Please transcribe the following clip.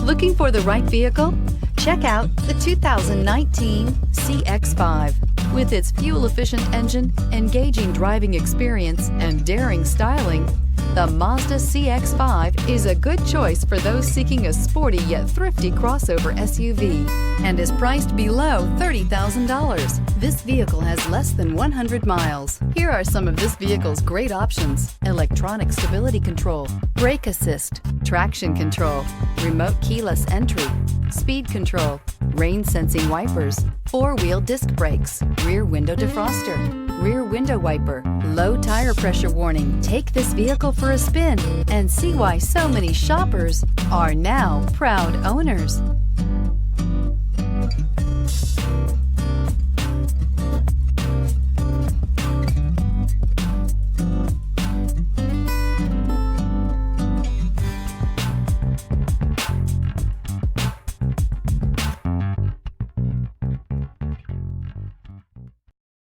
Looking for the right vehicle? Check out the 2019 CX-5. With its fuel-efficient engine, engaging driving experience, and daring styling, the Mazda CX-5 is a good choice for those seeking a sporty yet thrifty crossover SUV and is priced below $30,000. This vehicle has less than 100 miles. Here are some of this vehicle's great options: electronic stability control, brake assist, traction control, remote keyless entry, speed control, rain sensing wipers, four-wheel disc brakes, rear window defroster, rear window wiper, low tire pressure warning. Take this vehicle for a spin and see why so many shoppers are now proud owners.